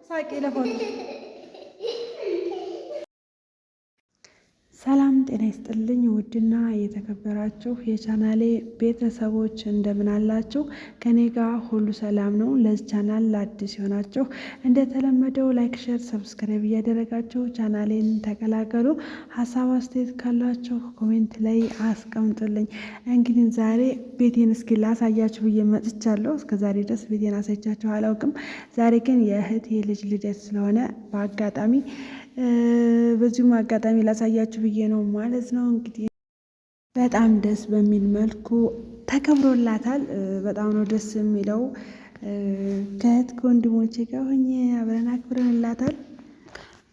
ሳቂ ለፎቶ ሰላም ጤና ይስጥልኝ። ውድና የተከበራችሁ የቻናሌ ቤተሰቦች እንደምን አላችሁ? ከኔ ጋር ሁሉ ሰላም ነው። ለዚህ ቻናል አዲስ የሆናችሁ እንደተለመደው ላይክ፣ ሼር፣ ሰብስክራይብ እያደረጋችሁ ቻናሌን ተቀላቀሉ። ሀሳብ አስተያየት ካላችሁ ኮሜንት ላይ አስቀምጡልኝ። እንግዲህ ዛሬ ቤቴን እስኪ ላሳያችሁ ብዬ መጥቻለሁ። እስከ ዛሬ ድረስ ቤቴን አሳይቻችሁ አላውቅም። ዛሬ ግን የእህቴ ልጅ ልደት ስለሆነ በአጋጣሚ በዚሁም አጋጣሚ ላሳያችሁ ብዬ ነው ማለት ነው። እንግዲህ በጣም ደስ በሚል መልኩ ተከብሮላታል። በጣም ነው ደስ የሚለው። ከእህት ከወንድሞቼ ጋር ሆኜ አብረን አክብረንላታል።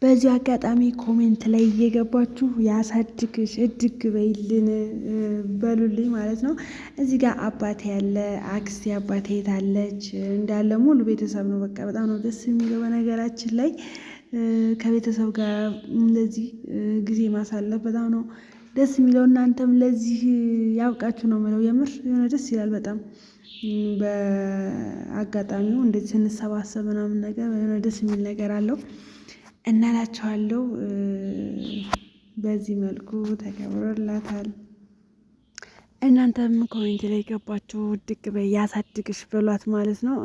በዚህ አጋጣሚ ኮሜንት ላይ እየገባችሁ ያሳድግሽ እድግ በይልን በሉልኝ ማለት ነው። እዚህ ጋር አባቴ ያለ አክስቴ አባቴ ታለች እንዳለ ሙሉ ቤተሰብ ነው። በቃ በጣም ነው ደስ የሚለው በነገራችን ላይ ከቤተሰብ ጋር እንደዚህ ጊዜ ማሳለፍ በጣም ነው ደስ የሚለው። እናንተም ለዚህ ያብቃችሁ ነው የምለው። የምር የሆነ ደስ ይላል በጣም በአጋጣሚው እንደዚህ ስንሰባሰብ ምናምን ነገር የሆነ ደስ የሚል ነገር አለው እናላችኋለሁ። በዚህ መልኩ ተከብሮላታል። እናንተም ኮሜንት ላይ ገባችሁ ድቅ በይ ያሳድግሽ ብሏት ማለት ነው።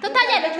ትታያለች።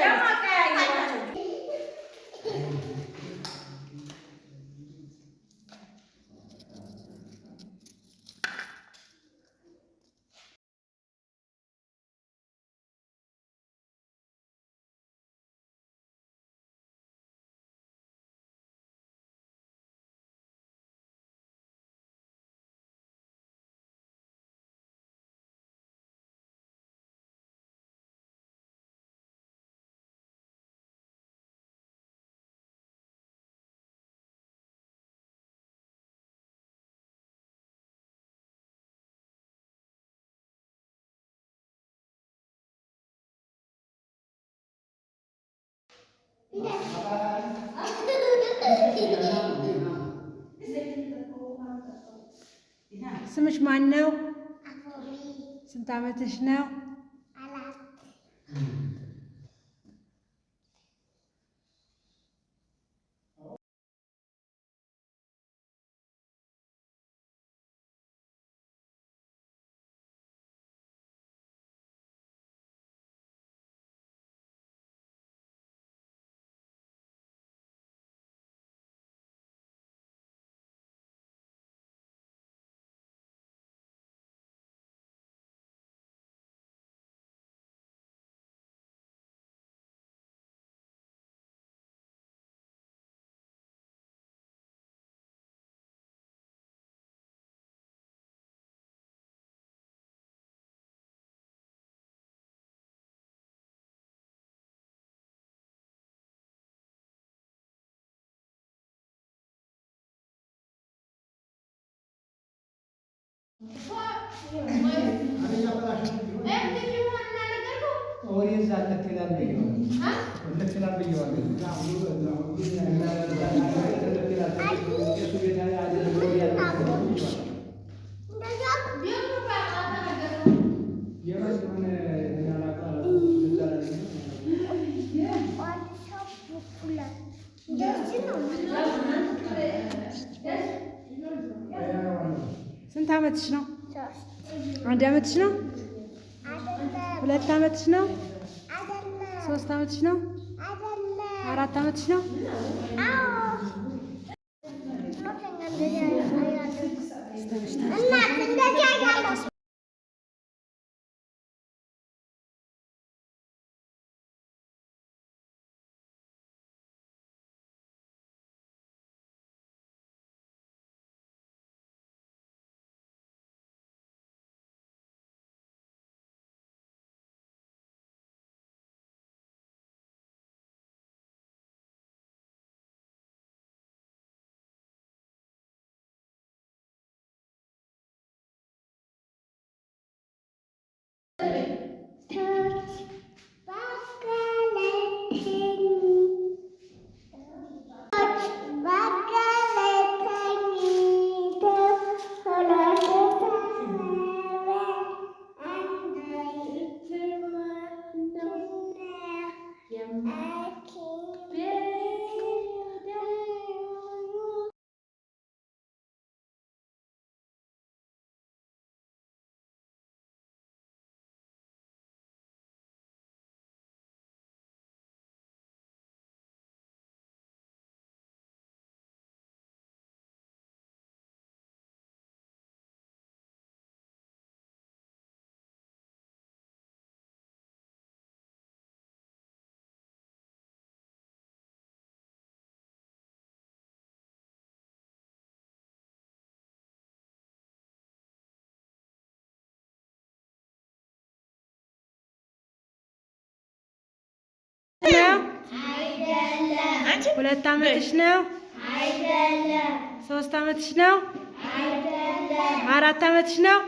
ስምሽ ማን ነው? ስንት ዓመትሽ ነው? ዓመትሽ ነው? 1 ዓመትሽ ነው? 2 ዓመትሽ ነው? 3 ዓመትሽ ነው? 4 ዓመትሽ ነው? አይደለም። 2 ዓመትሽ ነው? አይደለም። 3 ዓመትሽ ነው? አይደለም። 4 ዓመትሽ ነው?